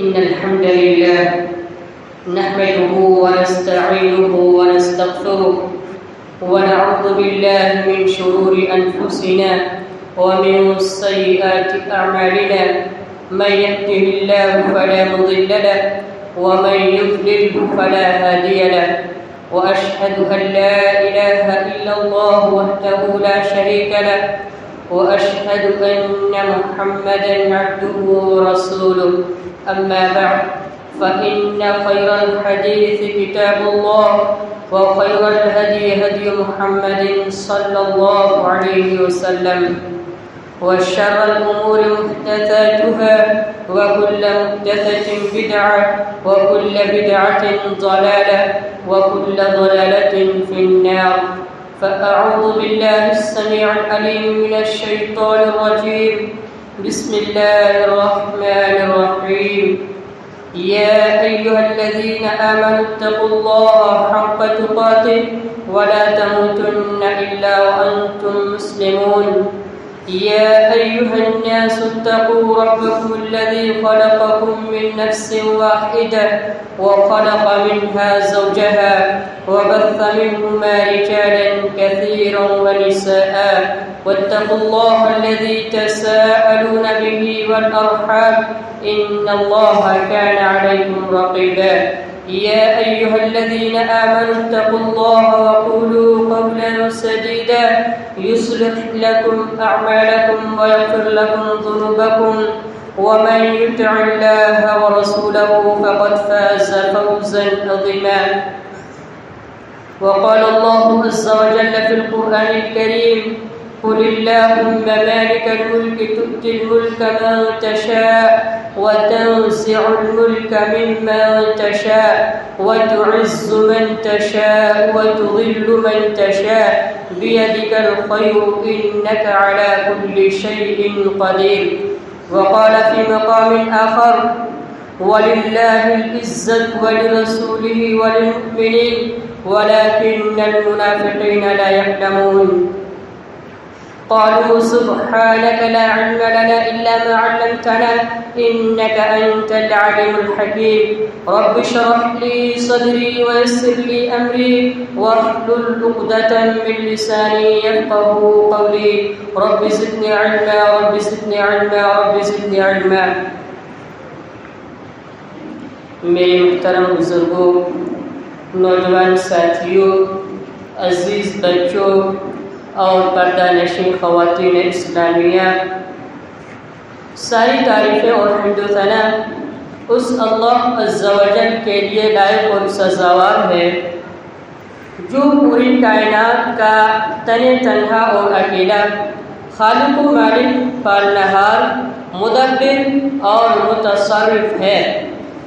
إن الحمد لله نحمده ونستعينه ونستغفره ونعوذ بالله من شرور أنفسنا ومن سيئات أعمالنا من يهده الله فلا مضل له ومن يضلل فلا هادي له وأشهد أن لا إله إلا الله وحده لا شريك له وأشهد أن محمدا عبده ورسوله أما بعد فإن خير الحديث كتاب الله وخير الهدي هدي محمد صلى الله عليه وسلم وشر الأمور محدثاتها وكل محدثة بدعة وكل بدعة ضلالة وكل ضلالة في النار فأعوذ بالله السميع العليم من الشيطان الرجيم بسم الله الرحمن الرحيم يا أيها الذين آمنوا اتقوا الله حق تقاته ولا تموتن إلا وأنتم مسلمون يا أيها الناس اتقوا ربكم الذي خلقكم من نفس واحدة وخلق منها زوجها وبث منهما رجالا كثيرا ونساء واتقوا الله الذي تساءلون به والأرحام إن الله كان عليكم رقيبا يا أيها الذين آمنوا اتقوا الله وقولوا قولا سديدا يصلح لكم أعمالكم ويغفر لكم ذنوبكم ومن يطع الله ورسوله فقد فاز فوزا عظيما وقال الله عز وجل في القرآن الكريم قل اللهم مالك الملك تؤتي الملك من تشاء وتنزع الملك ممن تشاء وتعز من تشاء وتضل من تشاء بيدك الخير إنك على كل شيء قدير وقال في مقام آخر ولله العزة ولرسوله وللمؤمنين ولكن المنافقين لا يعلمون قالوا سبحانك لا علم لنا إلا ما علمتنا إنك أنت العليم الحكيم رب اشرح لي صدري ويسر لي أمري واحلل عقدة من لساني يفقهوا قولي رب زدني علما رب زدني علما رب زدني علما میرے محترم بزرگوں، نوجوان ساتھیوں، عزیز بچوں اور پردہ نشین خواتین اسلامیہ، ساری تعریفیں اور حمد و ثنا اس اللہ عز و جل کے لیے لائق اور سزاوار ہے جو پوری کائنات کا تنہا اور اکیلا خالق و مالک پالنہار مدبر اور متصرف ہے،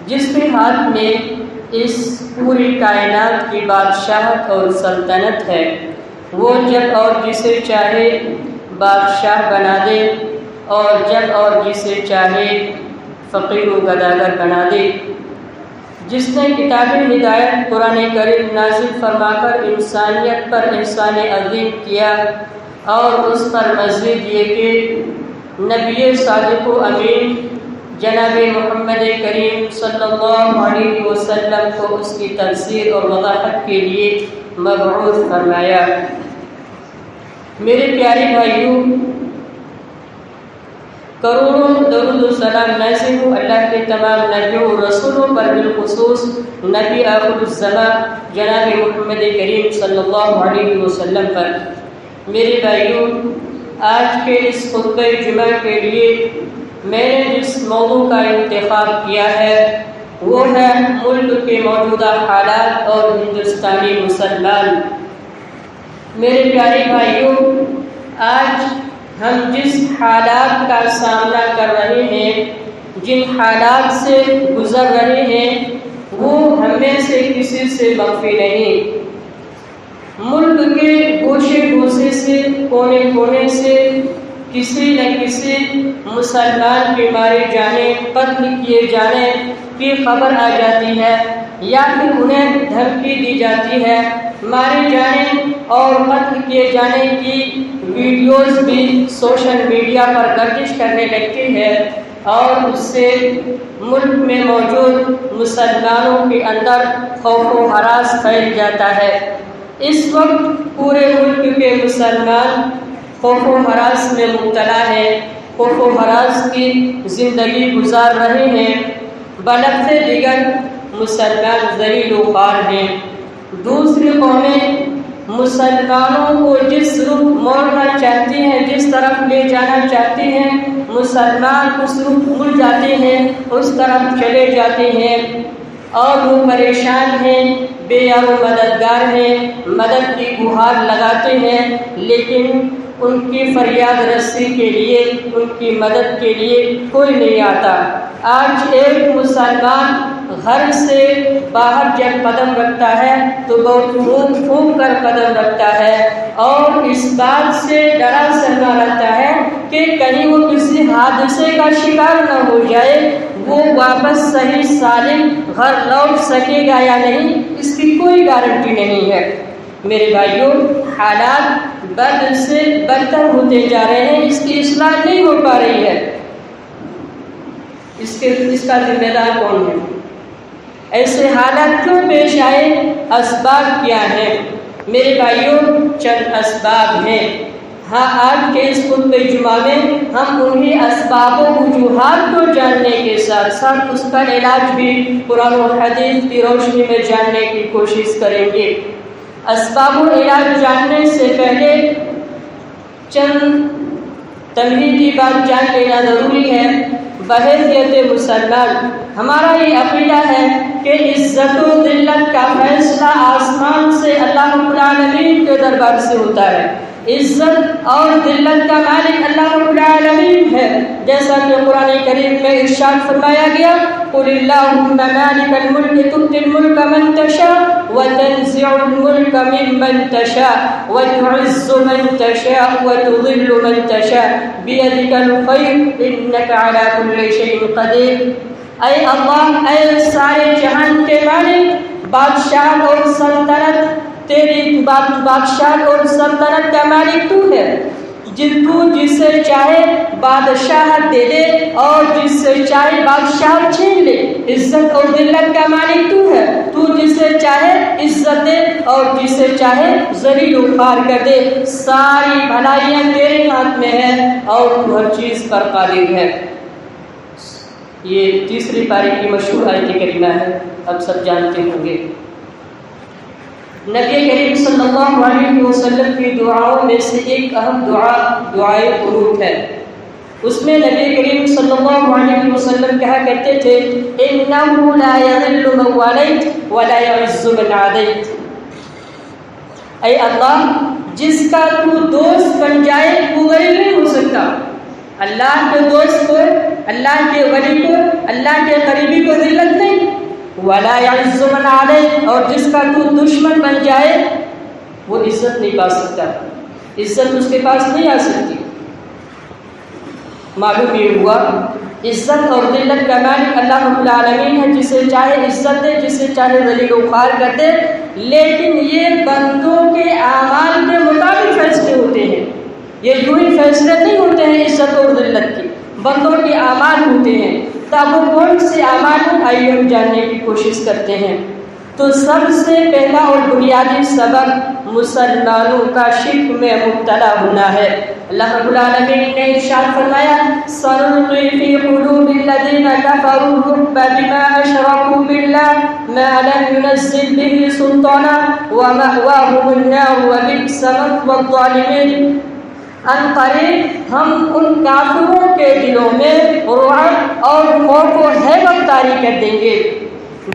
جس کے ہاتھ میں اس پوری کائنات کی بادشاہت اور سلطنت ہے۔ وہ جب اور جسے چاہے بادشاہ بنا دے اور جب اور جسے چاہے فقیر و گداگر بنا دے۔ جس نے کتاب ہدایت قرآن کریم نازل فرما کر انسانیت پر احسان عظیم کیا اور اس پر مزید یہ کہ نبی صادق و امین جناب محمد کریم صلی اللہ علیہ وسلم کو اس کی تفسیر اور وضاحت کے لیے مبعوث فرمایا۔ میرے پیارے بھائیوں، کروڑوں درود و سلام نازل ہو اللہ کے تمام نبیوں و رسولوں پر، بالخصوص نبی آخر الزمان جناب محمد کریم صلی اللہ علیہ وسلم پر۔ میرے بھائیوں، آج کے اس خطبہ جمعہ کے لیے میں نے جس موضوع کا انتخاب کیا ہے وہ ہے ملک کے موجودہ حالات اور ہندوستانی مسلمان۔ میرے پیارے بھائیوں، آج ہم جس حالات کا سامنا کر رہے ہیں، جن حالات سے گزر رہے ہیں، وہ ہم میں سے کسی سے مخفی نہیں۔ ملک کے گوشے گوشے سے، کونے کونے سے کسی نہ کسی مسلمان کے مارے جانے، قتل کیے جانے کی خبر آ جاتی ہے، یا پھر انہیں دھمکی دی جاتی ہے، مارے جانے اور قتل کیے جانے کی ویڈیوز بھی سوشل میڈیا پر گردش کرنے لگتی ہے، اور اس سے ملک میں میں موجود مسلمانوں کے اندر خوف و ہراس پھیل جاتا ہے۔ اس وقت پورے ملک کے مسلمان خوف و ہراس میں مبتلا ہیں، خوف و ہراس کی زندگی گزار رہے ہیں۔ بلکہ دیگر مسلمان ذلیل و خوار ہیں۔ دوسری قومیں مسلمانوں کو جس رخ موڑنا چاہتی ہیں، جس طرف لے جانا چاہتی ہیں، مسلمان اس رخ مڑ جاتے ہیں، اس طرف چلے جاتے ہیں اور وہ پریشان ہیں، بے یار و مددگار ہیں، مدد کی گہار لگاتے ہیں، لیکن ان کی فریاد رسی کے لیے، ان کی مدد کے لیے کوئی نہیں آتا۔ آج ایک مسلمان گھر سے باہر جب قدم رکھتا ہے تو بہت پھونک پھونک کر قدم رکھتا ہے اور اس بات سے ڈرا سہما رہتا ہے کہ کہیں وہ کسی حادثے کا شکار نہ ہو جائے، وہ واپس صحیح سالم گھر لوٹ سکے گا یا نہیں، اس کی کوئی گارنٹی نہیں ہے۔ میرے بھائیوں، حالات بد سے بدتر ہوتے جا رہے ہیں، اس کی اصلاح نہیں ہو پا رہی ہے۔ اس کا ذمہ دار کون ہے؟ ایسے حالات کیوں پیش آئے؟ اسباب کیا ہیں؟ میرے بھائیوں، چند اسباب ہیں۔ ہاں، آج کے اس خطبہ جمعہ میں ہم انہی اسباب و وجوہات کو جاننے کے ساتھ ساتھ اس کا علاج بھی قرآن و حدیث کی روشنی میں جاننے کی کوشش کریں گے۔ اسباب و علاج جاننے سے پہلے چند تمہیدی بات جان لینا ضروری ہے۔ بحیثیت مسلمان ہمارا یہ عقیدہ ہے کہ عزت و ذلت کا فیصلہ آسمان سے اللہ رب العالمین کے دربار سے ہوتا ہے۔ عزت اور ذلت کا مالک اللہ رب العالمین ہے، جیسا کہ قرآن کریم میں ارشاد فرمایا گیا، قل اللہم مالک الملک تؤتی الملک من تشاء وتنزع الملک ممن تشاء وتعز من تشاء وتذل من تشاء بیدک الخیر انک علی کل شیء قدیر۔ اے اللہ، اے سارے جہان کے مالک، بادشاہ اور سلطنت تیری بادشاہ اور سلطنت کا مالک تو ہے، تو جسے چاہے بادشاہ دے دے اور جس سے چاہے بادشاہ چھین لے۔ عزت اور ذلت کا مالک تو ہے، تو جسے چاہے عزت دے اور جسے چاہے ذلیل و خوار کر دے۔ ساری بھلائیاں تیرے ہاتھ میں ہیں اور تو ہر چیز پر قادر ہے۔ یہ تیسری پارے کی مشہور آیت کریمہ ہے، اب سب جانتے ہوں گے۔ نبی کریم صلی اللہ علیہ وسلم کی دعاؤں میں سے ایک اہم دعا دعائے قنوت ہے۔ اس میں نبی کریم صلی اللہ علیہ وسلم کہا کرتے تھے، انہ لا یذل من والیت ولا یعز من عادیت۔ اے اللہ، جس کا تو دوست بن جائے وہ غریب نہیں ہو سکتا۔ اللہ کے دوست کو، اللہ کے ولی کو، اللہ کے قریبی کو ذلت نہیں، ولا یعز من علیہ، اور جس کا تو دشمن بن جائے وہ عزت نہیں پا سکتا، عزت اس کے پاس نہیں آ سکتی۔ معلوم یہ ہوا عزت اور ذلت کا مالک اللہ رب العالمین ہے، جسے چاہے عزت دے، جسے چاہے ذلیل و خوار کر دے، لیکن یہ بندوں کے اعمال کے مطابق فیصلے ہوتے ہیں۔ یہ یوں ہی فیصلے نہیں ہوتے ہیں عزت اور ذلت کے، بندوں کے اعمال ہوتے ہیں۔ تب وہ کون سے اعمال ہیں، آئیے ہم جاننے کی کوشش کرتے ہیں۔ تو سب سے پہلا اور بنیادی سبب مسلمانوں کا شرک میں مبتلا ہونا ہے۔ اللہ رب العالمین نے ارشاد فرمایا، سَنُلْقِي فِي قُلُوبِ الَّذِينَ كَفَرُوا الرُّعْبَ بِمَا أَشْرَكُوا بِاللَّهِ مَا لَمْ يُنَزِّلْ بِهِ سُلْطَانًا وَمَأْوَاهُمُ النَّارُ وَبِئْسَ مَثْوَى الظَّالِمِينَ۔ ان قریب ہم ان کافروں کے دلوں میں رعب اور خوف و ہیبت طاری کر دیں گے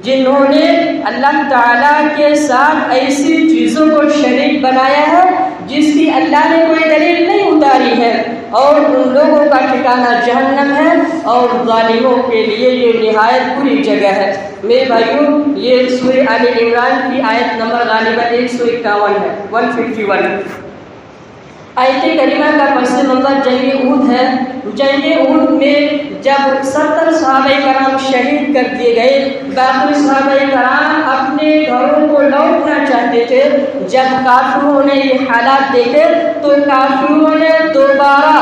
جنہوں نے اللہ تعالیٰ کے ساتھ ایسی چیزوں کو شریک بنایا ہے جس کی اللہ نے کوئی دلیل نہیں اتاری ہے، اور ان لوگوں کا ٹھکانہ جہنم ہے اور ظالموں کے لیے یہ نہایت بری جگہ ہے۔ میرے بھائیوں، یہ سورہ آل عمران کی آیت نمبر غالباً 151 ہے، 151۔ آیت کریمہ کا پس منظر جنگ احد ہے۔ جنگ احد میں جب 70 صحابہ کرام شہید کر دیے گئے، باقی صحابہ کرام اپنے گھروں کو لوٹنا چاہتے تھے۔ جب کافروں نے یہ حالات دیکھے تو کافروں نے دوبارہ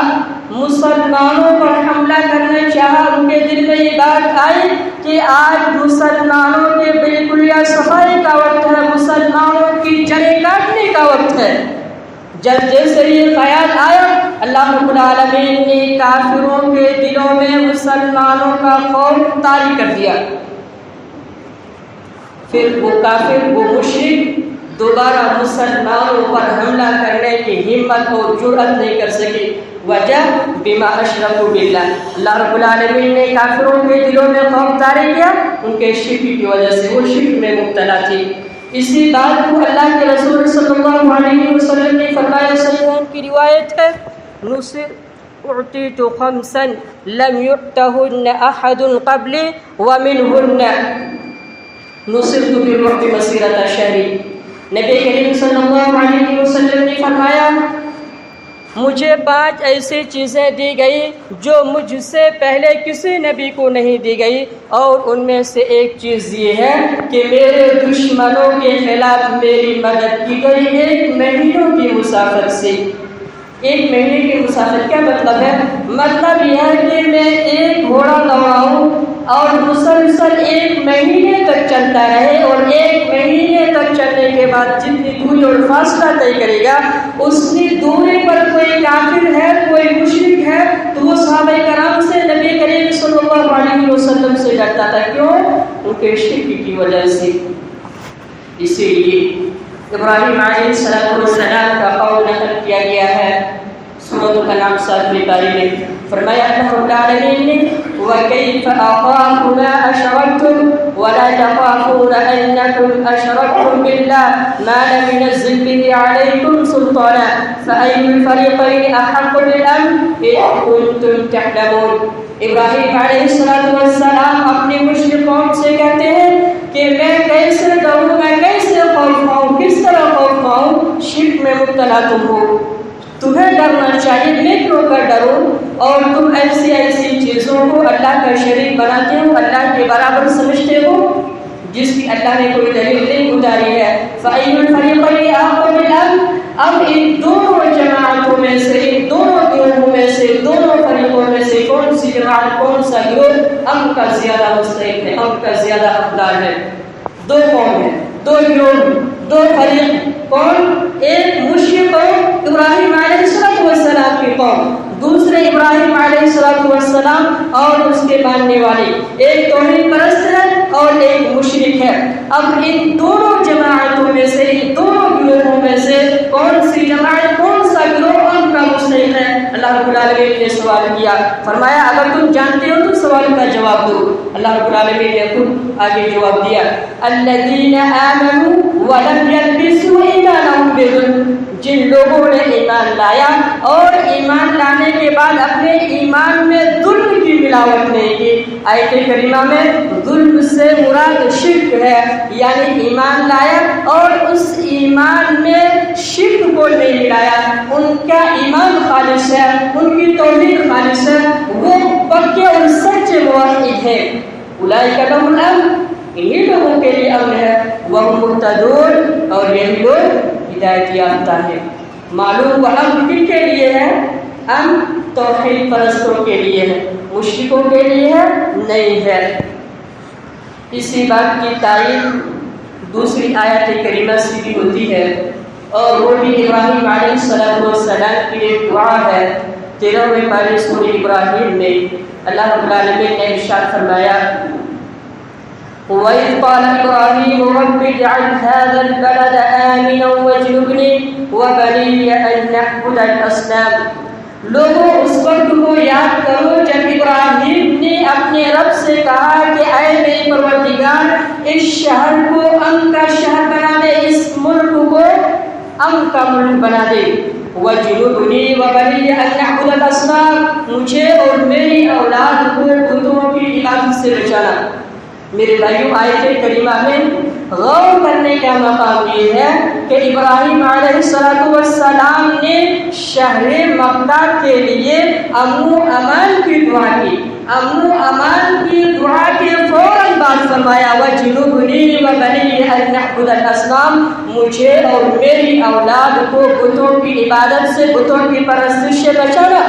مسلمانوں پر حملہ کرنا چاہا، ان کے دل میں یہ بات آئی کہ آج مسلمانوں کے بالکل یا صفائی کا وقت ہے، مسلمانوں کی جڑیں کاٹنے کا وقت ہے۔ جب جیسے یہ خیال آیا، اللہ رب العالمین نے کافروں کے دلوں میں مسلمانوں کا خوف طاری کر دیا۔ پھر وہ کافر، وہ مشرک دوبارہ مسلمانوں پر حملہ کرنے کی ہمت اور جرأت نہیں کر سکے۔ وجہ بما اشرکوا باللہ، اللہ رب العالمین نے کافروں کے دلوں میں خوف طاری کیا، ان کے شرک کی وجہ سے، وہ شرک میں مبتلا تھی۔ اسی بات کو اللہ کے رسول صلی اللہ علیہ وسلم نے فرمایا، صحیح کی روایت ہے، اعطیت خمسا لم یعطہن احد قبلی ومنہن نصرت بالرعب مسیرۃ شہر۔ نبی کریم صلی اللہ علیہ وسلم نے فرمایا، مجھے 5 ایسی چیزیں دی گئی جو مجھ سے پہلے کسی نبی کو نہیں دی گئی، اور ان میں سے ایک چیز یہ ہے کہ میرے دشمنوں کے خلاف میری مدد کی گئی 1 مہینوں کی مسافت سے۔ 1 مہینے کی مسافت کیا مطلب ہے؟ مطلب یہ ہے کہ میں ایک گھوڑا دوڑاؤں اور مسلسل 1 مہینے تک چلتا رہے، اور 1 مہینے تک چلنے کے بعد جتنی دوری اور فاصلہ طے کرے گا، اتنی دوری پر کوئی کافر ہے، کوئی مشرک ہے، تو وہ صحابہ کرام سے، نبی کریم صلی اللہ علیہ وسلم سے ڈرتا تھا۔ کیوں؟ ان کے شرک کی وجہ سے۔ اسی لیے ابراہیم علیہ السلام کا قول نقل کیا گیا ہے سورۃ الانعام 7ویں پارے میں، فرمایا اللہ رب العالمین نے، وَكَيْفَ أَخَافُ مَا أَشْرَكْتُمْ وَلَا تَخَافُونَ أَنَّكُمْ أَشْرَكْتُمْ بِاللَّهِ مَا لَمْ يُنَزِّلْ بِهِ عَلَيْكُمْ سُلْطَانًا فَأَيُّ الْفَرِيقَيْنِ أَحَقُّ بِالْأَمْنِ إِن كُنتُمْ تَعْلَمُونَ۔ ابراہیم علیہ السلام اپنی مشرک قوم سے کہتے ہیں کہ میں کیسے ڈروں، میں کیسے خوف کھاؤں، کس طرح خوف کھاؤں، شرک میں مبتلا تم ہو، تمہیں ڈرنا چاہیے، میں کیوں کر ڈروں، اور تم ایسی چیزوں کو اللہ کا شریک بناتے ہو، اللہ کے برابر سمجھتے ہو، جس کی اللہ نے کوئی دلیل نہیں اتاری ہے۔ فَأَيُّ الْفَرِيقَيْنِ أَحَقُّ بِالْأَمْنِ، اب ان دونوں جماعتوں میں سے، ان دونوں گروہوں میں سے، دونوں فریقوں میں سے کون سی جماعت، کون سا گروہ امن کا زیادہ مستحق ہے، امن کا زیادہ حقدار ہے؟ 2 قوم ہیں، 2 گروہ، 2 فریق۔ کون؟ ایک مشرک قوم ابراہیم علیہ السلام کی قوم، دوسرے ابراہیم علیہ السلام اور اس کے ماننے والے، ایک توحید پرست ہے اور ایک مشرک ہے۔ اب ان دونوں جماعتوں میں سے، ان دونوں گروہوں میں سے کون سی جماعت، کون سا گروہ ان کا مستحق ہے؟ اللہ رب العالمین نے سوال کیا، فرمایا اگر تم جانتے ہو تو سوال کا جواب دو۔ اللہ رب العالمین نے خود آگے جواب دیا، الذین آمنوا ولم یلبسوا ایمانہم بظلم، جن لوگوں نے ایمان لایا اور ایمان لانے کے بعد اپنے ایمان میں ظلم کی ملاوٹ نہیں کی۔ آیت کریمہ میں ظلم سے مراد شرک ہے، یعنی ایمان لایا اور اس ایمان میں شرک کو نہیں ملایا، ان کا ایمان خالص ہے، ان کی توحید خالص ہے، وہ پکے اور سچے موحد ہیں۔ اولئک لہم الامن، انہی لوگوں کے لیے امن ہے، وہم مہتدون، اور یہی لوگ ہدایت یافتہ ہے۔ معلوم وہ امن کن کے لیے ہے؟ امن توحید پرستوں کے لیے ہے، مشرکوں کے لیے ہے نہیں ہے۔ اسی بات کی تائید دوسری آیت کریمہ سے بھی ہوتی ہے، اور وہ بھی ابراہیم علیہ السلام کی ایک دعا ہے 13ویں پارے سورہ ابراہیم میں۔ اللہ رب العالمین نے ارشاد فرمایا، وَإِذْ قَالَ إِبْرَاهِيمُ رَبِّ اجْعَلْ هَٰذَا الْبَلَدَ آمِنًا وَاجْنُبْنِي وَبَنِيَّ أَن نَّعْبُدَ الْأَصْنَامَ۔ لوگوں اس وقت کو یاد کرو جب ابراہیم نے اپنے رب سے کہا کہ اے میرے پروردگار، اس شہر کو امن کا شہر بنا دے، اس ملک کو امن کا ملک بنا دے۔ وَاجْنُبْنِي وَبَنِيَّ أَن نَّعْبُدَ الْأَصْنَامَ، مجھے اور میری اولاد کو بتوں کی عبادت سے بچانا۔ میرے بھائیوں، آیت کریمہ میں غور کرنے کا مقام یہ ہے کہ ابراہیم علیہ السلام نے شہر مکہ کے لیے امن و امان کی دعا کی۔ امن و امان کی دعا کے فوراً بعد فرمایا وَجُنُوبُنِي و بنی ان نعبد الاصنام، مجھے اور میری اولاد کو بتوں کی عبادت سے، بتوں کی پرستش سے بچانا۔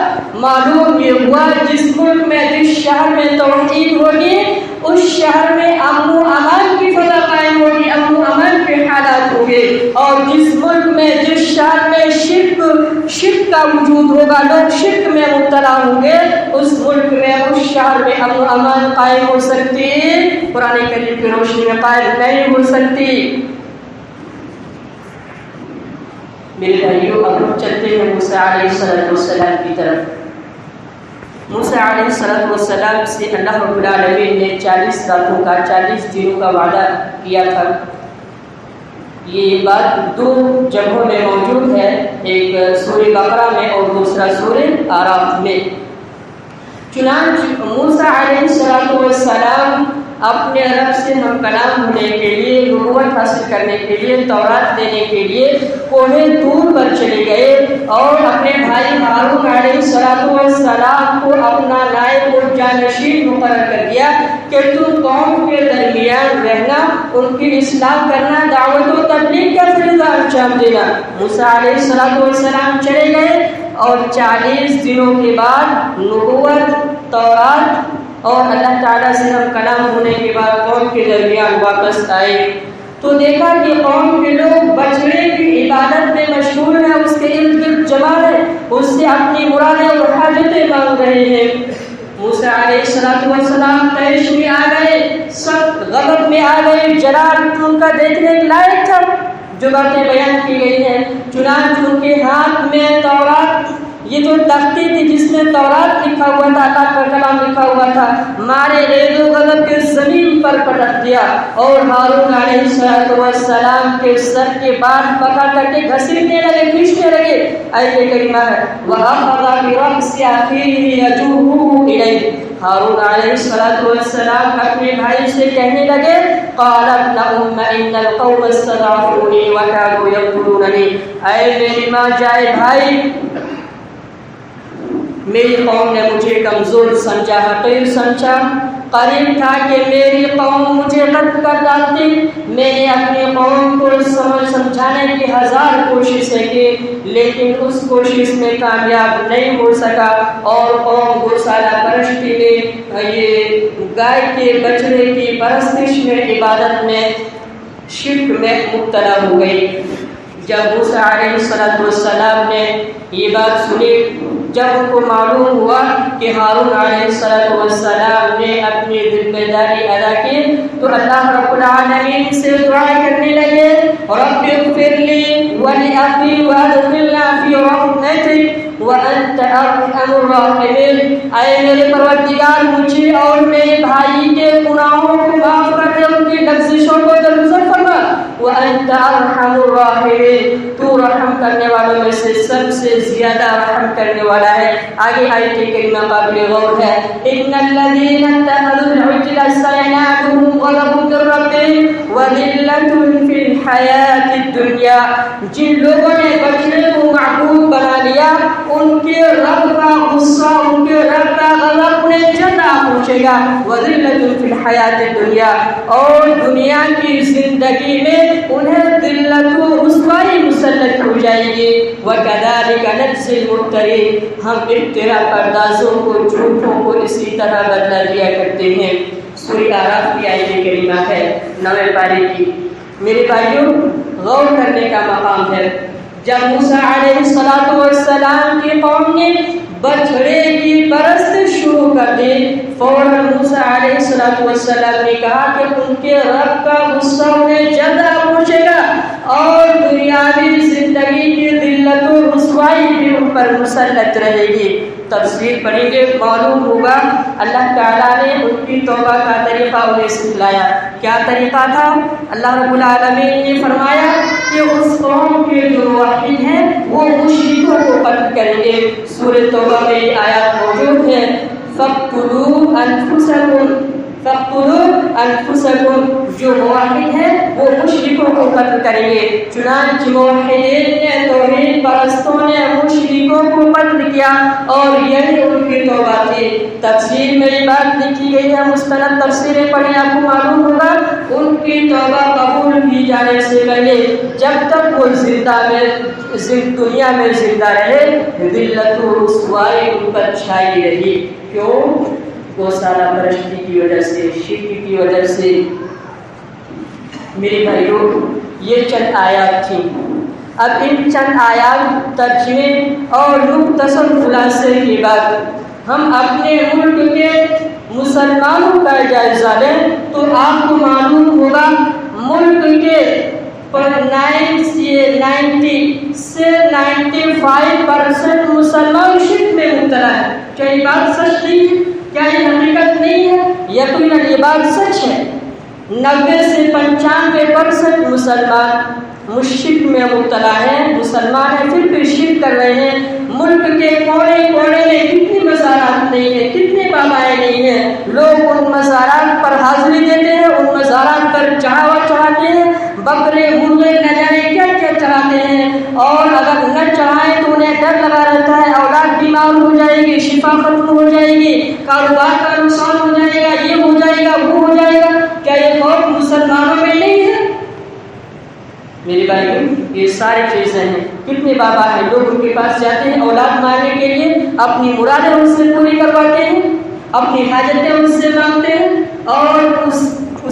معلوم یہ ہوا جس ملک میں، جس شہر میں توحید ہوگی اس شہر میں امن و امان کی فضا قائم ہوگی، امن و امان کے حالات ہوں گے، اور جس ملک میں، جس شہر میں شرک کا وجود ہوگا، لوگ شرک میں مبتلا ہوں گے، اس ملک میں، اس شہر میں امن و امان قائم ہو سکتی، قرآن کریم کی روشنی میں قائم نہیں ہو سکتی۔ میرے بھائیوں، اب ہم چلتے ہیں موسیٰ علیہ السلام کی طرف۔ موسیٰ علیہ السلام سے اللہ رب العالمین نے 40 راتوں کا، 40 دنوں کا وعدہ کیا تھا۔ یہ بات 2 جگہوں میں موجود ہے، ایک سورہ بقرہ میں اور دوسرا سورہ اعراف میں۔ چنانچہ موسیٰ علیہ السلام اپنے رب سے ہم کلام ہونے کے لیے، نبوت حاصل کرنے کے لیے، تورات دینے کے لیے کوہ طور پر چلے گئے اور اپنے بھائی ہارون علیہ السلام کو اپنا نائب اور جانشین مقرر کر دیا کہ تم قوم کے درمیان رہنا، ان کی اصلاح کرنا، دعوت و تبلیغ کا فریضہ انجام دینا۔ موسیٰ علیہ السلام چلے گئے اور 40 دنوں کے بعد نبوت، تورات اور اللہ تعالیٰ سے ہم کلام ہونے کے بعد قوم کے درمیان واپس آئے تو دیکھا کہ قوم کے لوگ بچڑے کی عبادت میں مشغول ہیں، اس کے ارد گرد جمع ہیں، اس سے اپنی مرادیں اور حاجتیں مانگ رہے ہیں۔ موسیٰ علیہ السلام طیش میں آ گئے، سخت غضب میں آ گئے، جلال ان کا دیکھنے کے لائق تھا جو باتیں بیان کی گئی ہیں۔ چنانچہ ان کے ہاتھ میں تورات، یہ جو تختی تھی جس میں تورات لکھا ہوا تھا، اللہ کا کلام لکھا ہوا تھا، مارے ریز و غضب کے زمین پر پٹک دیا اور ہارون علیہ السلام کے سر کے بال پکڑ کر کے گھسیٹنے لگے، کھینچنے لگے۔ آیت کریمہ ہے وَأَخَذَ بِرَأْسِ أَخِيهِ يَجُرُّهُ إِلَيْهِ، ہارون علیہ السلام اپنے بھائی سے کہنے لگے قَالَ ابْنَ أُمَّ إِنَّ الْقَوْمَ اسْتَضْعَفُونِي وَكَادُوا يَقْتُلُونَنِي، اے میری ماں جائے بھائی، میری قوم نے مجھے کمزور سمجھا، حقیر سمجھا، قریب تھا کہ میری قوم مجھے قتل کر ڈالتی۔ میں نے اپنی قوم کو سمجھانے کی 1000 کوششیں کی لیکن اس کوشش میں کامیاب نہیں ہو سکا، اور قوم گوسالہ پرستی میں، یہ گائے کے بچڑے کی پرستش میں، عبادت میں، شرک میں مبتلا ہو گئی۔ جب موسیٰ علیہ السلام نے یہ بات سنی، جب ان کو معلوم ہوا کہ ہارون علیہ السلام نے اپنی ذمہ داری ادا کی تو اللہ رب العالمین سے دعائیں کرنے لگے رب اغفر لی ولأخی وادخلنا فی رحمتک وانت ارحم الراحمین، اے میرے پروردگار مجھے اور میرے بھائی کے گناہوں کو معاف کر دے، ان کی لغزشوں کو درگزر فرما، وانت ارحم الراحمین، تو رحم کرنے والوں میں سے سب سے زیادہ رحم کرنے والا ہے۔ آگے آیت کریمہ قابل غور ہے ان الذين اتخذوا العجل سينالهم غضب من ربهم وذلة في الحياة الدنيا، جن لوگوں نے بچڑے کو معبود بنا لیا ان کے رب کا غصہ، ان کے رب کا غضب انہیں جلد آ پہنچے گا، وذلة في الحياة الدنيا، اور دنیا کی زندگی میں انہیں ذلت و رسوائی مسلط ہو جائے گی۔ وَكَذَلِكَ نَجْزِي الْمُفْتَرِينَ، ہم افطرا پردازوں کو، جھوٹوں کو اسی طرح بدلہ دیا کرتے ہیں۔ سورہ اعراف کی آیت کریمہ ہے 9 پارے کی۔ میرے بھائیوں، غور کرنے کا مقام ہے، جب موسیٰ علیہ السلام کی قوم نے بچڑے کی پرست شروع کر دی، فوراً موسیٰ علیہ السلام نے کہا کہ ان کے رب کا غصہ انہیں جلد آ پہنچے گا اور دنیاوی زندگی کی ذلت و رسوائی بھی ان پر مسلط رہے گی۔ تفسیر پڑھیں گے معلوم ہوگا اللہ تعالیٰ نے ان کی توبہ کا طریقہ انہیں سکھلایا۔ کیا طریقہ تھا؟ اللہ رب العالمین نے فرمایا کہ اس قوم کے جو موحد ہیں وہ مشرکوں کو قتل کریں گے۔ سورہ توبہ میں یہ آیات موجود ہے فَاقْتُلُوا أَنفُسَكُمْ، جو موحد ہیں وہ مشرکوں کو قتل کریں گے۔ چنانچہ موحدین نے، توحید پرستوں نے مشرکوں کو قتل کیا اور یہی ان کی توبہ تھی۔ تفسیر میں یہ بات لکھی گئی ہے، مستند تفسیریں پڑھیں آپ کو معلوم ہوگا، ان کی توبہ قبول کی جانے سے پہلے جب تک وہ دنیا میں زندہ رہے ذلت و رسوائی ان پر چھائی رہی. کیوں؟ گوسالہ پرستی کی وجہ سے، شرک کی وجہ سے. میرے بھائیوں، یہ چند آیات تھیں. اب ان چند آیات ترجمے اور مختصر خلاصے کے بعد ہم اپنے ملک کے مسلمانوں کا جائزہ لیں تو آپ کو معلوم ہوگا ملک کے 90 سے 95% مسلمان شرک میں مبتلا ہے. کیا یہ بات سچ نہیں ہے؟ کیا یہ حقیقت نہیں ہے؟ یقیناً یہ بات سچ ہے. 90 سے 95% مسلمان مشرک میں مبتلا ہیں. مسلمان ہیں پھر بھی شرک کر رہے ہیں. ملک کے کونے کونے میں کتنی مزارات نہیں ہیں، کتنے بابائیں نہیں ہیں. لوگ ان مزارات پر حاضری دیتے ہیں، ان مزارات پر چڑھاوا چڑھاتے ہیں، بکرے مرغے نہ جانے کیا کیا چڑھاتے ہیں. اور اگر نہ چڑھائیں تو انہیں ڈر لگا رہتا ہے اولاد بیمار ہو جائے گی، شفا ختم ہو جائے گی، کاروبار کا نقصان ہو جائے گا، یہ ہو جائے گا، وہ ہو جائے گا. کیا یہ خوف مسلمانوں میں نہیں ہے؟ میرے بھائیوں، یہ ساری چیزیں ہیں. کتنے بابا ہیں لوگ ان کے پاس جاتے ہیں اولاد مانگنے کے لیے، اپنی مرادیں ان سے پوری کرواتے ہیں، اپنی حاجتیں ان سے مانگتے ہیں اور اس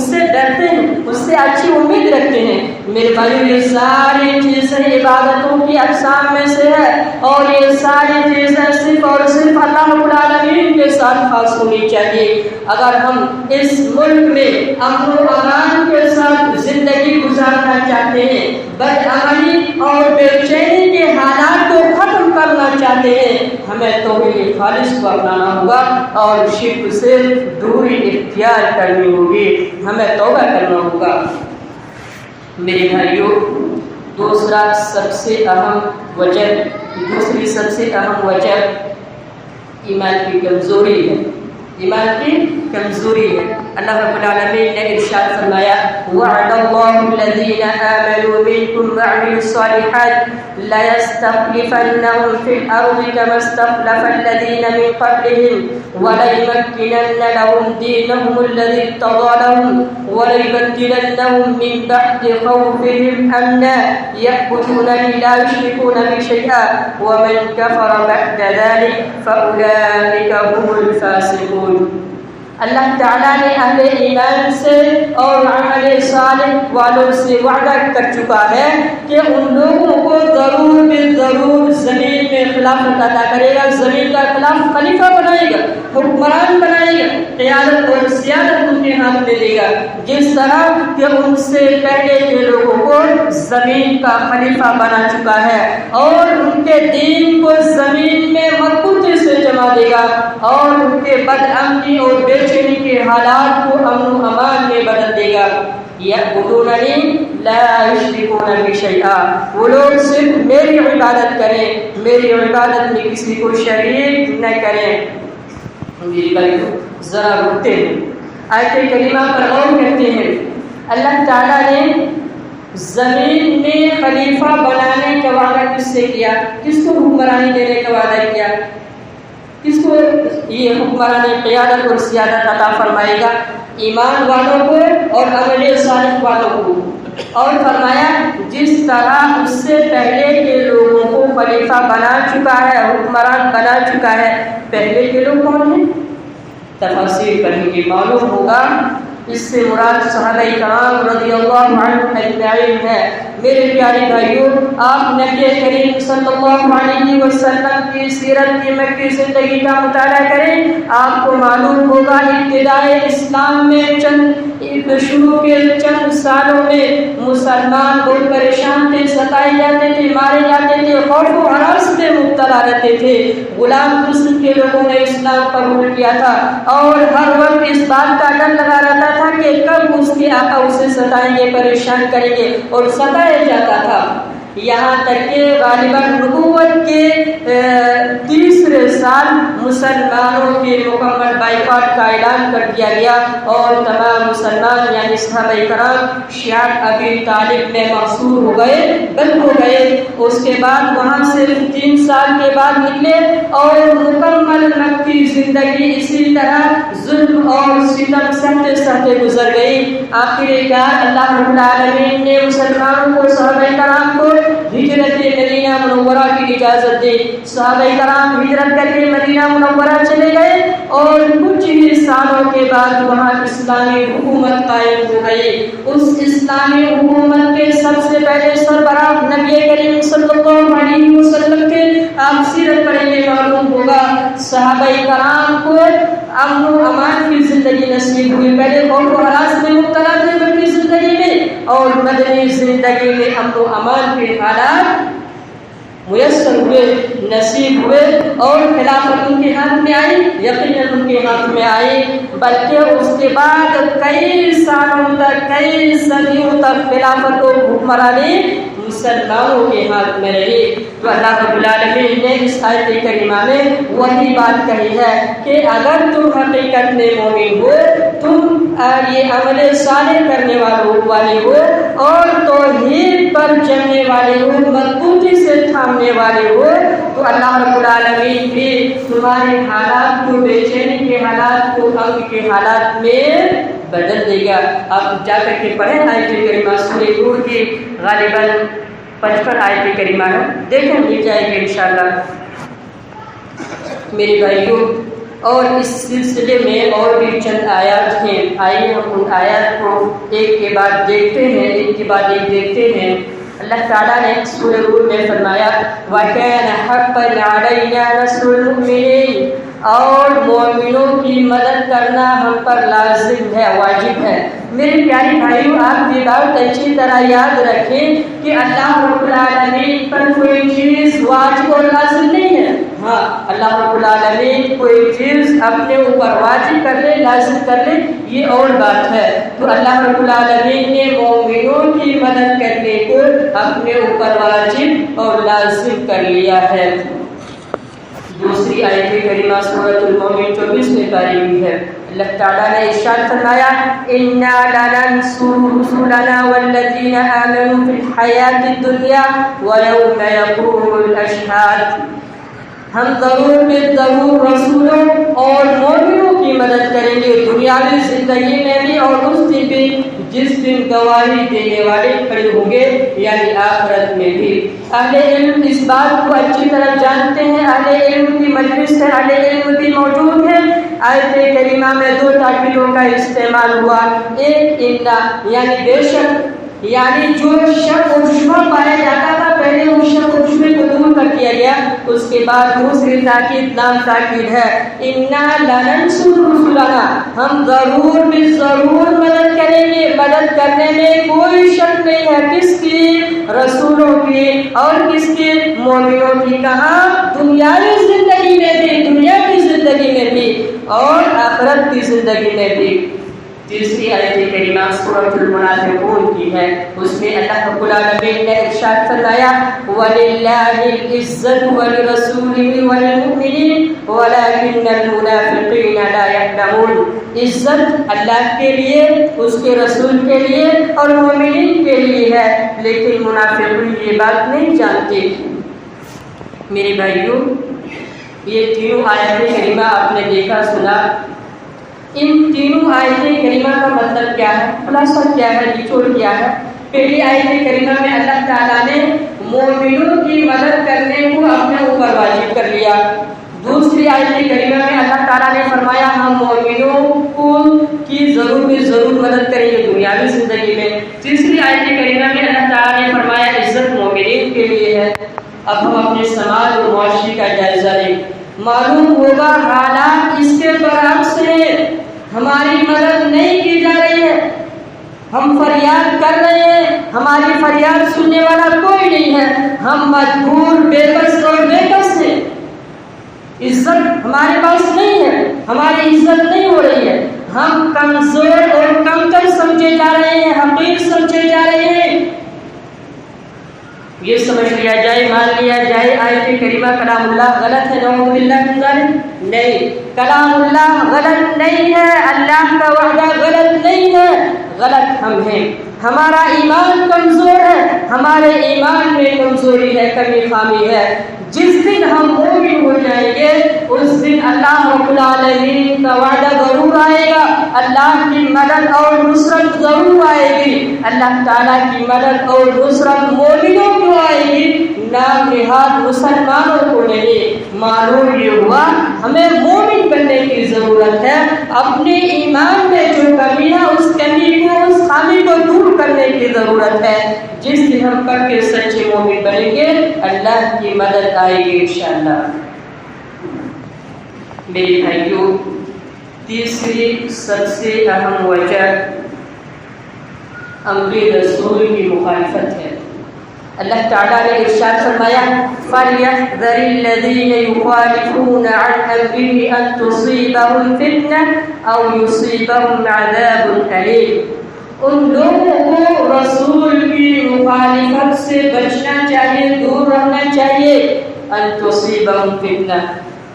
سے ڈرتے ہیں، اس سے اچھی امید رکھتے ہیں. میرے بھائیوں، یہ ساری چیزیں عبادتوں کی اقسام میں سے ہے اور یہ ساری چیزیں صرف اور صرف اللہ رب العالمین کے ساتھ خاص ہونی چاہیے. اگر ہم اس ملک میں امن و امان کے ساتھ زندگی گزارنا چاہتے ہیں، بدعملی اور بے چینی کے حالات کو ختم کرنا چاہتے ہیں، ہمیں توحید خالص کو اپنانا ہوگا اور شرک سے دوری اختیار کرنی ہوگی، ہمیں توبہ کرنا ہوگا. میرے بھائیوں، دوسری سب سے اہم وجہ ایمان کی کمزوری ہے. ایمان کی کمزوری ہے. اللہ رب العالمین نے ارشاد فرمایا وعد اللہ الذین آمنوا منکم وعملوا الصالحات ليستخلفنهم في الأرض كما استخلف الذين من قبلهم وليمكنن لهم دينهم الذي ارتضى لهم وليبدلنهم من بعد خوفهم أمنا يعبدونني لا يشركون بي شيئا ومن كفر بعد ذلك فأولئك هم الفاسقون. اللہ تعالیٰ نے اہل ایمان سے اور عمل صالح والوں سے وعدہ کر چکا ہے کہ ان لوگوں کو ضرور بالضرور زمین میں خلافت عطا کرے گا، زمین کا خلیفہ بنائے گا، حکمران بنائے گا، قیادت اور سیادت ان کے ہاتھ میں دے گا، جس طرح کہ ان سے پہلے کے لوگوں کو زمین کا خلیفہ بنا چکا ہے اور ان کے دین کو زمین میں مضبوطی سے جما دے گا اور ان کے بدامنی اور بے چینی کے حالات کو امن و امان میں بدل دے گا. یعبدوننی لا یشرکون بی شیئا، وہ لوگ صرف میری عبادت کریں، میری عبادت میں کسی کو شریک نہ کریں. میری بھائیوں، ذرا رکتے ہیں، آیت کریمہ پر غور کرتے ہیں. اللہ تعالیٰ نے زمین میں خلیفہ بنانے کا وعدہ کس سے کیا؟ کس کو حکمرانی دینے کا وعدہ کیا؟ کس کو یہ حکمرانی قیادت اور سیادت عطا فرمائے گا؟ ایمان والوں کو اور عمل صالح والوں کو. اور فرمایا جس طرح اس سے پہلے کے لوگوں کو خلیفہ بنا چکا ہے، حکمران بنا چکا ہے. پہلے کے لوگ کون ہیں؟ تفسیر پڑھیں گے معلوم ہوگا اس سے مراد صحابہ کرام رضی اللہ عنہم اجمعین ہے. میرے پیارے بھائیوں، آپ نبی کریم صلی اللہ علیہ وسلم کی سیرت کی مکی زندگی کا مطالعہ کریں، آپ کو معلوم ہوگا ابتدائے اسلام میں شروع کے چند سالوں میں مسلمان بہت پریشان تھے، ستائے جاتے تھے، مارے جاتے تھے، خوف و ہراس میں مبتلا رہتے تھے. غلام قسم کے لوگوں نے اسلام قبول کیا تھا اور ہر وقت اس بات کا ڈر لگا رہتا تھا کہ کب اس کے آقا اسے ستائیں گے، پریشان کریں گے، اور ستایا جاتا تھا. یہاں تک کہ غالباً نبوت کے تیسرے سال مسلمانوں کے مکمل بائیکاٹ کا اعلان کر دیا گیا اور تمام مسلمان یعنی یعنی صحابہ کرام شیعہ ابی طالب میں محصور ہو گئے، بند ہو گئے. اس کے بعد وہاں سے 3 سال کے بعد نکلے اور مکمل مکی زندگی اسی طرح ظلم اور ستم سہتے سہتے گزر گئی. آخر کار اللہ رب العالمین نے مسلمانوں کو، صحابہ کرام کو ہجرت مدینہ منورہ کی اجازت دی. صحابہ کرام ہجرت کر کے مدینہ منورہ چلے گئے اور کچھ ہی سالوں کے بعد وہاں اسلامی حکومت قائم ہو گئی. اس اسلامی حکومت کے سب سے پہلے سربراہ نبی کریم صلی اللہ علیہ وسلم کے آپ سیرت پڑھیں گے معلوم ہوگا صحابہ کرام کو امن و امان کی زندگی نصیب ہوئی. پہلے خوف و ہراس میں مبتلا تھے مکی زندگی میں، اور مدنی زندگی میں امن و امان کے حالات میسر ہوئے، نصیب ہوئے، اور خلافت ان کے ہاتھ میں آئی، یقیناً ان کے ہاتھ میں آئی. بلکہ اس کے بعد کئی سالوں تک، کئی صدیوں تک خلافت و حکمرانی مسلمانوں کے ہاتھ میں رہی. تو اللہ رب العالمین نے اس آیت کریمہ میں وہی بات کہی ہے کہ اگر تم حقیقت میں مومن ہو، تم یہ عمل صالح کرنے والے ہو اور توحید پر چلنے والے ہو، مضبوطی سے تھامنے والے ہو، تو اللہ رب العالمین بھی تمہارے حالات کو، بے چینی کے حالات کو غم کے حالات میں بدل دے گا. آپ جا کر کے پڑھیں آیت کریمہ سورہ نور کی غالباً 55 آیت کریمہ ہے، دیکھیں مل جائے گی انشاءاللہ میرے بھائیوں. اور اس سلسلے میں اور بھی چند آیات ہیں، آئیے ہم ان آیات کو ایک کے بعد دیکھتے ہیں، ایک کے بعد ایک دیکھتے ہیں. اللہ تعالیٰ نے سورہ نور میں فرمایا وَكَانَ حَقًّا عَلَيْنَا نَصْرُ الْمُؤْمِنِينَ، اور مومنوں کی مدد کرنا ہم پر لازم ہے، واجب ہے. میرے پیارے بھائیوں، آپ یہ بات اچھی طرح یاد رکھیں کہ اللہ رب العالمین پر کوئی چیز واجب اور لازم نہیں ہے. ہاں، اللہ رب العالمین کوئی چیز اپنے اوپر واجب کر لے، لازم کر لے، یہ اور بات ہے. تو اللہ رب العالمین نے مومنوں کی مدد کرنے کو اپنے اوپر واجب اور لازم کر لیا ہے. دوسری آیت کریمہ سورۃ المومن 24 میں پڑھی ہوئی ہے. اللہ تعالیٰ نے ارشاد فرمایا اِنَّا لَنَنصُرُ رُسُلَنَا وَالَّذِينَ آمَنُوا فِي الْحَيَاةِ الدُّنْيَا وَيَوْمَ يَقُومُ الْأَشْهَادُ، ہم ضرور بے ضرور رسولوں اور مومنوں کی مدد کریں گے دنیاوی زندگی میں بھی اور اس دن بھی جس دن گواہی دینے والے کھڑے ہوں گے، یعنی آخرت میں بھی. اہل علم اس بات کو اچھی طرح جانتے ہیں، اہل علم کی مجلس ہے، اہل علم بھی موجود ہے. آیت کریمہ میں 2 تعبیروں کا استعمال ہوا. ایک اِنَّا یعنی بے شک، یعنی جو شک و شبہ پایا جاتا تھا پہلے اس شک و شبہ کو دور کر دیا گیا. اس کے بعد دوسری تاکید نام تاکید ہے اِنَّا لَنَنصُرُ رُسُلَنَا، ہم ضرور بھی ضرور مدد کریں گے. مدد کرنے میں کوئی شک نہیں ہے. کس کی؟ رسولوں کی. اور کس کی؟ مومنوں کی. کہاں؟ دنیاوی زندگی میں بھی، دنیا کی زندگی میں بھی اور آخرت کی زندگی میں بھی. تیسری آیت کریمہ سورۃ المنافقون کی ہے. اس میں اللہ رب العالمین نے ارشاد فرمایا وَلِلَّهِ الْعِزَّةُ وَلِرَسُولِهِ وَلِلْمُؤْمِنِينَ وَلَكِنَّ الْمُنَافِقِينَ لَا يَعْلَمُونَ. عزت اللہ کے لیے، اس کے رسول کے لیے اور مومنین کے لیے ہے، لیکن منافقین یہ بات نہیں جانتے. میرے بھائیوں، یہ تینوں آیت کریمہ آپ نے دیکھا سنا. ان تینوں آیت کریمہ کا مطلب کیا ہے، خلاصہ کیا ہے، نچوڑ کیا ہے؟ پہلی آیت کریمہ میں اللہ تعالیٰ نے مومنوں کی مدد کرنے کو اپنے اوپر واجب کر لیا. دوسری آیت کریمہ میں اللہ تعالیٰ نے فرمایا ہم مومنوں کی ضرور بھی ضرور مدد کریں گے دنیاوی زندگی میں. تیسری آیت کریمہ میں اللہ تعالیٰ نے فرمایا عزت مومنین کے لیے ہے. اب ہم اپنے سماج اور معاشرے کا جائزہ لیں. معلوم ہوگا حالات اس کے برعکس ہیں. ہماری مدد نہیں کی جا رہی ہے، ہم فریاد کر رہے ہیں، ہماری فریاد سننے والا کوئی نہیں ہے. ہم مجبور، بے بس اور بے کس ہیں. عزت ہمارے پاس نہیں ہے، ہماری عزت نہیں ہو رہی ہے. ہم کمزور اور کمتر سمجھے جا رہے ہیں، حقیر سمجھے جا رہے ہیں. یہ سمجھ لیا جائے، مان لیا جائے آیت کریمہ کلام اللہ غلط ہے، نعوذ باللہ من ذالک. نہیں، کلام اللہ غلط نہیں ہے، اللہ کا وعدہ غلط نہیں ہے. غلط ہم ہیں، ہمارا ایمان کمزور ہے، ہمارے ایمان میں کمزوری ہے، کمی خامی ہے۔ جس دن ہم مومن ہو جائیں گے اس دن اللہ رب العالمین کا وعدہ ضرور آئے گا، اللہ کی مدد اور نصرت ضرور آئے گی۔ اللہ تعالیٰ کی مدد اور نصرت مومنوں کو آئے گی، نام نہاد مسلمانوں کو نہیں۔ معلوم یہ ہوا ہمیں مومن بننے کی ضرورت ہے، اپنے ایمان میں جو کمی ہے اس کمی کو، اس خامی کو دور کرنے کی ضرورت ہے۔ جس دن ہم کر کے سچے مومن بنیں گے اللہ کی مدد آئے گی انشاءاللہ۔ میرے بھائیوں، تیسری سب سے اہم وجہ امر رسول کی مخالفت ہے۔ اللہ تعالیٰ نے ارشاد فرمایا فَلْيَحْذَرِ الَّذِينَ يُخَالِفُونَ عَنْ أَمْرِهِ أَن تُصِيبَهُمْ فِتْنَةٌ أَوْ يُصِيبَهُمْ عَذَابٌ أَلِيمٌ۔ ان لوگوں کو رسول کی مخالفت سے بچنا چاہیے، دور رہنا چاہیے۔ ان تصیبہم فتنہ،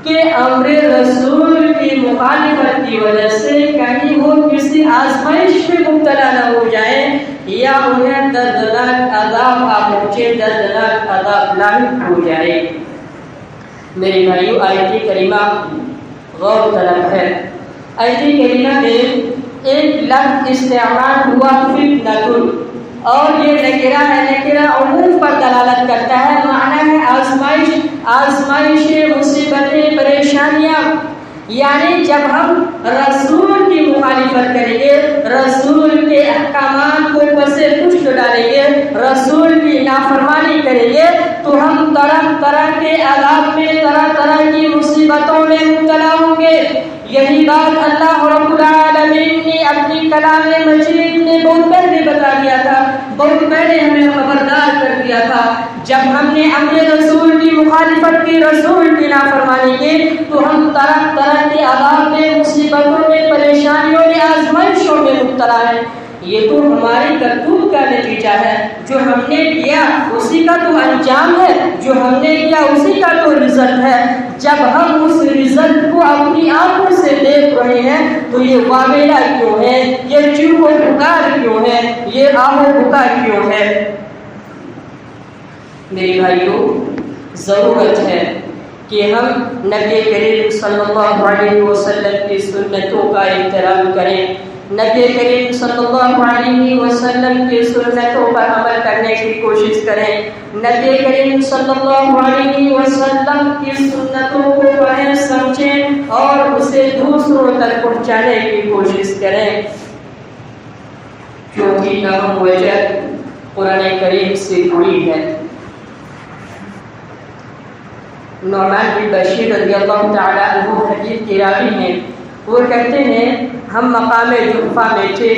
کہ امر رسول کی مخالفت کی وجہ سے کہیں وہ کسی آزمائش میں مبتلا نہ ہو جائیں یا انہیں دردناک عذاب آ پہنچے، دردناک عذاب لاحق ہو جائے۔ میرے بھائیو، آیت کریمہ غور طلب ہے۔ آیت کریمہ میں ایک لفظ استعمال ہوا فتنۃ، اور یہ نکرہ ہے، نکرہ عموم پر دلالت کرتا ہے، معنی ہے آزمائش، آزمائشیں، مصیبتیں، پریشانیاں۔ یعنی جب ہم رسول کی مخالفت کریں گے، رسول کے احکامات کو پسے پشت ڈالیں گے، رسول کی نافرمانی کریں گے تو ہم طرح طرح کے عذاب میں، طرح طرح کی مصیبتوں میں مبتلا ہوں گے۔ یہی بات اللہ رب العالمین نے اپنی کلام مجید میں بہت پہلے بتا دیا تھا، بہت پہلے ہمیں خبردار کر دیا تھا۔ جب ہم نے امر رسول کی مخالفت کی، رسول کی نافرمانی کی، تو ہم طرح طرح کے عذاب میں، مصیبتوں میں، پریشانیوں میں، آزمائشوں میں مبتلا ہیں۔ یہ تو ہماری کرتوت کا نتیجہ ہے، جو ہم نے کیا اسی کا تو انجام ہے، جو ہم نے کیا اسی کا تو رزلٹ ہے۔ جب ہم اس رزلٹ کو اپنی آنکھوں سے دیکھ رہے ہیں تو یہ واویلا کیوں ہے، یہ چیخ و پکار کیوں ہے، یہ آہ و بکا کیوں ہے؟ میرے بھائیوں، ضرورت ہے کہ ہم نبی کریم صلی اللہ علیہ وسلم کی سنتوں کا احترام کریں، نبی کریم صلی اللہ علیہ وسلم کی سنتوں پر عمل کرنے کی کوشش کریں، نبی کریم صلی اللہ علیہ وسلم کی سنتوں کو پڑھیں، سمجھیں اور اسے دوسروں تک پہنچانے کی کوشش کریں۔ کیونکہ اہم وجہ قرآن کریم سے جڑی ہے۔ نعمان بن بشیر رضی اللہ تعالی عنہ حدیث کے راوی ہیں، وہ کہتے ہیں ہم مقام جحفہ میں تھے،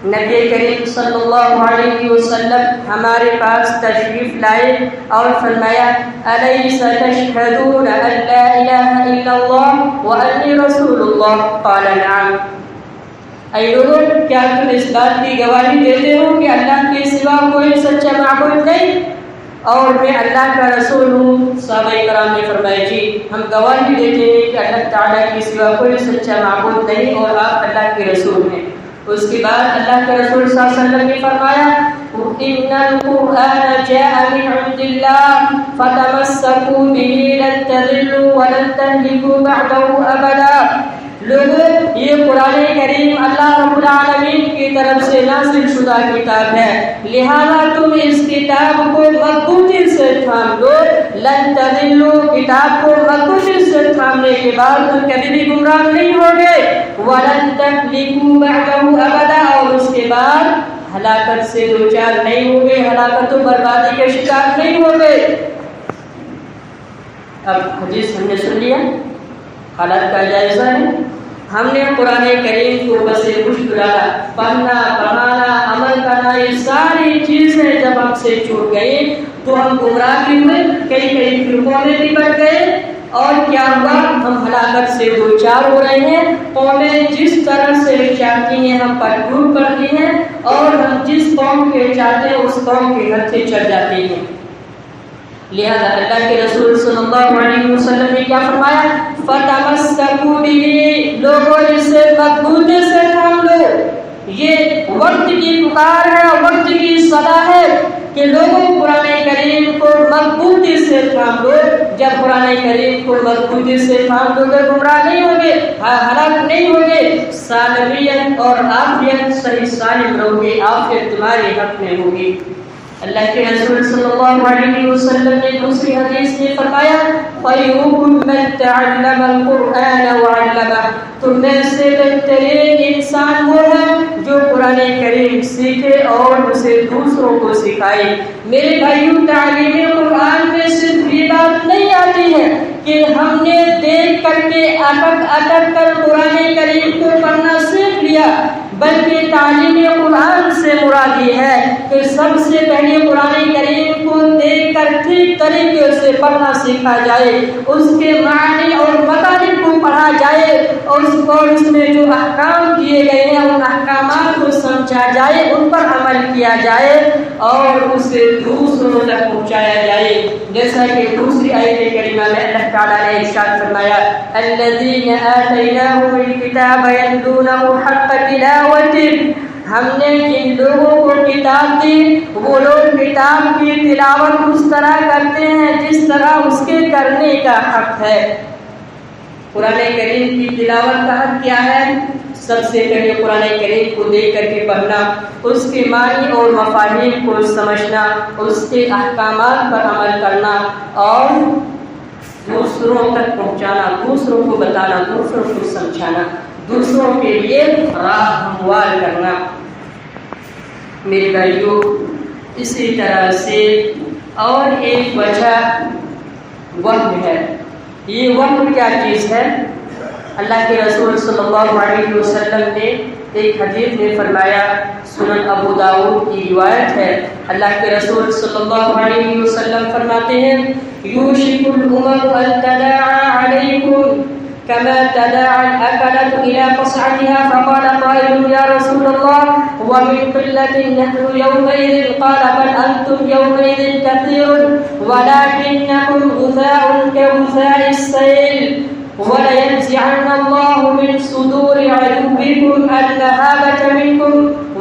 نبی کریم صلی اللہ علیہ وسلم ہمارے پاس تشریف لائے اور فرمایا الیس تشہدون ان لا الہ الا اللہ وانی رسول اللہ؟ قال نعم۔ اے لوگوں، کیا تم اس بات کی گواہی دیتے ہو کہ اللہ کے سوا کوئی سچا معبود نہیں اور میں اللہ کا رسول ہوں؟ صحابہ کرام نے فرمایا جی ہم گواہی دیتے ہیں کہ اللہ تعالیٰ کے سوا کوئی سچا معبود نہیں اور آپ اللہ کے رسول ہیں۔ اس کے بعد اللہ کے رسول صلی اللہ علیہ وسلم نے فرمایا ان القرآن جاء من عند اللہ فتمسکوا به لن تضلوا ولن تهلكوا بعده ابدا۔ لوگوں، یہ قرآن کریم اللہ رب العالمین کی طرف سے نازل شدہ کتاب ہے، لہذا تم اس کتاب کو مضبوطی سے تھام لو، لن تضلوا، کتاب کو مضبوطی سے تھامنے کے بعد تم کبھی بھی گمراہ نہیں ہوگے، ولن تهلكوا بعده ابدا، اور اس کے بعد ہلاکت سے دوچار نہیں ہوگے، ہلاکت و بربادی کے شکار نہیں ہوگے۔ اب حدیث ہم نے سن لیا، حالات کا جائزہ ہے، ہم نے قرآن کریم کو بس کچھ ڈالا، پڑھنا، پڑھانا، عمل کرنا، یہ ساری چیزیں جب ہم سے چھوٹ گئی تو ہم گمراہ بھی ہوئے، کئی فرقوں میں بھی بٹ گئے، اور کیا ہوا؟ ہم ہلاکت سے دوچار ہو رہے ہیں۔ قومیں جس طرح سے چاہتی ہیں ہم پر ٹوٹ پڑتی ہیں، اور ہم جس قوم کے چاہتے ہیں اس قوم کے گھر سے چڑھ جاتی ہیں۔ لہذا اللہ کے رسول صلی اللہ علیہ وسلم نے کیا فرمایا؟ فتمسکوا به، لوگوں اسے مضبوطی سے تھام لو، یہ وقت کی پکار ہے، وقت کی صدا ہے کہ لوگوں قرآن کریم کو مضبوطی سے تھام لو۔ جب قرآن کریم کو مضبوطی سے تھام لو گے گمراہ نہیں ہوگے، ہلاک نہیں ہوگے، سالمیت اور عافیت صحیح سالم رہو گے، عافیت تمہارے حق میں ہوگی۔ اللہ کے رسول صلی اللہ علیہ وسلم نے دوسری حدیث میں فرمایا خیرکم من تعلم القرآن وعلمہ، تم میں سے بہترین انسان وہ ہے جو قرآن کریم سیکھے اور اسے دوسروں کو سکھائے۔ میرے بھائیوں، تعلیم قرآن میں صرف یہ بات نہیں آتی ہے کہ ہم نے دیکھ کر کے اٹک کر قرآن کریم کو پڑھنا سیکھ لیا، بلکہ تعلیم قرآن سے مراد یہ ہے کہ سب سے پہلے قرآن کریم کو دیکھ کر ٹھیک طریقے سے پڑھنا سیکھا جائے، اس کے معنی اور مطالب کو پڑھا جائے، اور اس میں جو احکام دیے گئے ہیں ان احکامات کو سمجھا جائے، ان پر عمل کیا جائے اور اسے دوسروں تک پہنچایا جائے۔ جیسا کہ دوسری آیت کریمہ میں اللہ تعالیٰ نے ارشاد فرمایا الذین آتیناہم الکتاب یتلونہ حق تلاوتہ، ہم نے جن لوگوں کو کتاب دی وہ لوگ کتاب کی تلاوت اس طرح کرتے ہیں جس طرح اس کے کرنے کا حق ہے۔ قرآن کریم کی تلاوت کا حق کیا ہے؟ سب سے پہلے قرآن کریم کو دیکھ کر کے پڑھنا، اس کے معنی اور مفاہیم کو سمجھنا، اس کے احکامات پر عمل کرنا اور دوسروں تک پہنچانا، دوسروں کو بتانا، دوسروں کو سمجھانا، دوسروں کے لیے راہ ہموار کرنا۔ میرے بھائیوں، اسی طرح سے اور ایک وجہ وہم ہے۔ یہ وہم کیا چیز ہے؟ اللہ کے رسول صلی اللہ علیہ وسلم نے ایک حدیث میں فرمایا، سنن ابو داؤد کی روایت ہے، اللہ کے رسول صلی اللہ علیہ وسلم فرماتے ہیں یوشک الامم ان تداعى علیکم كما تداعى الأكلة إلى قصعتها، فقال قائل يا رسول الله ومن قلة نحن يومئذ، قال بل أنتم يومئذ كثير ولكنكم غثاء كغثاء السيل، ولينزعن الله من صدور عدوكم المهابة منكم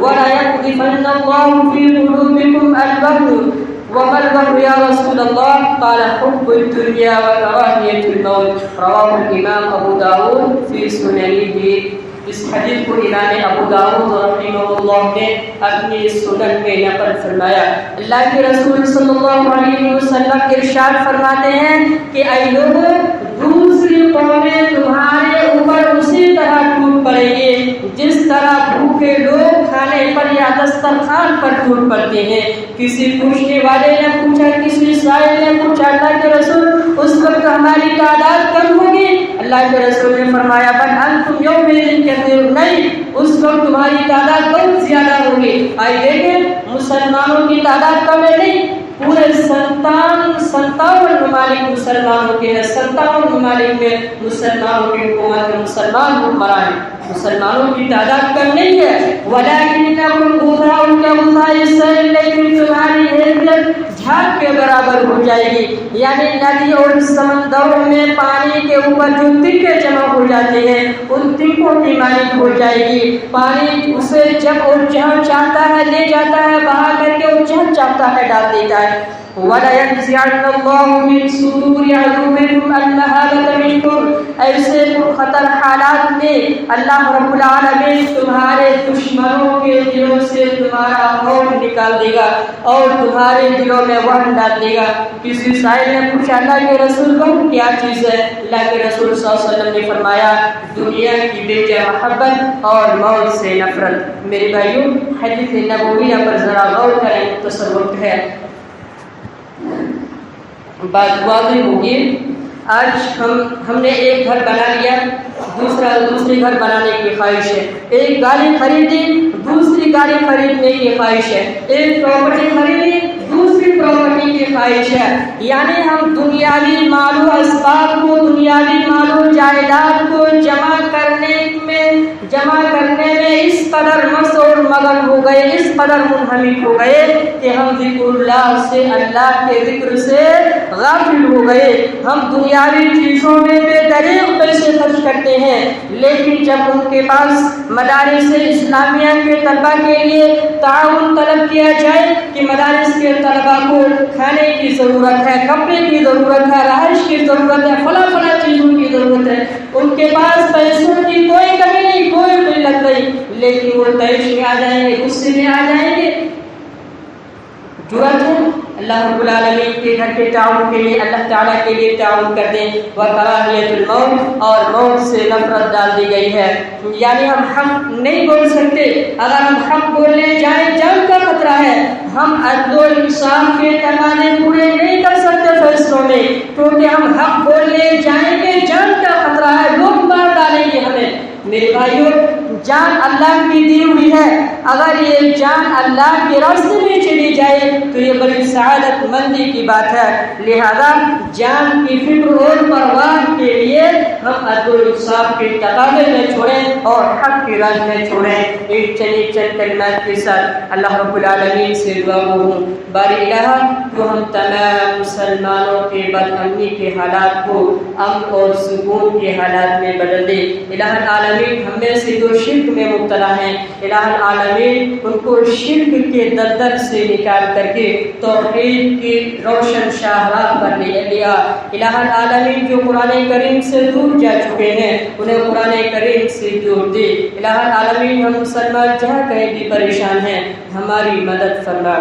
وليقذفن الله في قلوبكم البغض، وما البغض يا رسول الله؟ قال حب الدنيا وكراهية الموت، رواه الإمام أبو داود في سننه۔ اس حدیث کو امام ابو داؤد رحمہ اللہ نے اپنی سنن میں نقل فرمایا۔ اللہ کے رسول صلی اللہ علیہ وسلم ارشاد فرماتے ہیں کہ اے لوگوں، دوسری قومیں تمہارے اوپر اسی طرح ٹوٹ پڑیں گے جس طرح بھوکے لوگ کھانے پر یا دسترخوان پر ٹوٹ پڑتے ہیں۔ کسی پوچھنے والے نے پوچھا، کسی سائل نے پوچھا اللہ کے رسول اس وقت ہماری تعداد کم ہوگی؟ اللہ کے رسول نے فرمایا بل انتم یومئذ کثیر، نہیں، اس وقت تمہاری تعداد بہت زیادہ ہوگی۔ آئیے دیکھیں مسلمانوں کی تعداد کم ہے نہیں، پورے 57 ممالک مسلمانوں کے ہیں، 57 ممالک میں مسلمانوں کی حکومت ہے، مسلمان حکمراں ہیں، مسلمانوں کی تعداد کم نہیں ہے۔ وَلَكِنَّكُمْ غُثَاءٌ كَغُثَاءِ السَّيْلِ، لیکن تمہاری حیثیت جھاگ کے برابر ہو جائے گی، یعنی ندی اور سمندروں میں پانی کے اوپر جو تنکیں جمع ہو جاتے ہیں ان تنکوں کی مانند ہو جائے گی۔ پانی اسے جب اور جہاں چاہتا ہے لے جاتا ہے، بہا کر کے اور جہاں چاہتا ہے ڈال دیتا ہے۔ وَلَيَنزِعَنَّ اللَّهُ مِن صُدُورِ عَدُوِّكُمْ الْمَهَابَةَ مِنكُمْ، ایسے خطر حالات میں اللہ رب العالمین تمہارے دشمنوں کے دلوں سے تمہارا خوف نکال دے گا اور تمہارے دلوں میں وہن ڈال دے گا۔ کسی سائل نے پوچھا اللہ کے رسول وہن کیا چیز ہے؟ اللہ کے رسول صلی اللہ علیہ وسلم نے فرمایا دنیا کی بے جا محبت اور موت سے نفرت۔ میرے بھائیوں، حدیث نبویہ پر ذرا غور کریں، مختصر وقت ہے، بات واضح ہوگی۔ آج ہم نے ایک گھر بنا لیا، دوسرے گھر بنانے کی خواہش ہے، ایک گاڑی خریدی، دوسری گاڑی خریدنے کی خواہش ہے، ایک پراپرٹی خریدی، دوسری پراپرٹی کی خواہش ہے، یعنی ہم دنیاوی مال و اسباب کو، دنیاوی مال و جائیداد کو جمع کرنے میں اس قدر مست اور مگن ہو گئے گئے، اس قدر منہمک ہو گئے کہ ہم ذکر اللہ سے، اللہ کے ذکر سے غافل ہو گئے۔ ہم دنیاوی چیزوں میں بے دریغ پیسے خرچ کرتے ہیں، لیکن جب ان کے پاس مدارس اسلامیہ کے طلبہ کے لیے تعاون طلب کیا جائے کہ مدارس کے طلبہ کو کھانے کی ضرورت ہے، کپڑے کی ضرورت ہے، رہائش کی ضرورت ہے، فلاں فلاں چیزوں کی ضرورت ہے، ان کے پاس پیسوں کی کوئی کمی نہیں، کوئی قلت نہیں، لیکن وہ طیش میں آ جائیں گے، غصے میں آ جائیں گے۔ جرأت ہے اللہ رب العالمین کے گھر کے تعاون کے لیے، اللہ تعالیٰ کے لیے تعاون کر دیں۔ وکراہیت الموت، اور موت سے نفرت ڈال دی گئی ہے، یعنی ہم حق نہیں بول سکتے۔ اگر ہم حق بولنے جائیں جان کا خطرہ ہے، ہم عدل و انصاف کے تقاضے پورے نہیں کر سکتے فیصلوں میں، کیونکہ ہم حق بولنے جائیں گے جان کا خطرہ ہے، لوگ مار ڈالیں گے ہمیں۔ میرے بھائیوں، جان اللہ کی دی ہوئی ہے، اگر یہ جان اللہ کے راستے میں چلی جائے تو یہ بڑی سعادت مندی کی بات ہے۔ لہذا جان کی فکر اور پرواہ کے لیے ہم عدل و انصاف کے تقاضے میں چھوڑیں اور حق کی راہ میں چھوڑیں۔ ایک چند کلمات کے ساتھ اللہ رب العالمین سے دعا ہوں، باری الہ تو ہم تمام مسلمانوں کے بد امنی کے حالات کو امن اور سکون کے حالات میں بدل دے۔ الہ العالمین ہم میں سے جو شرک میں مبتلا ہیں، الہ العالمین ان کو شرک کے دلدل سے نکال کر کے توحید کی روشن شاہراہ پر لے لیا۔ الہ العالمین جو قرآن کریم سے دور جا چکے ہیں انہیں قرآن کریم سے جوڑ دے۔ الہ العالمین ہم مسلمان جہاں کہیں بھی پریشان ہیں ہماری مدد فرما۔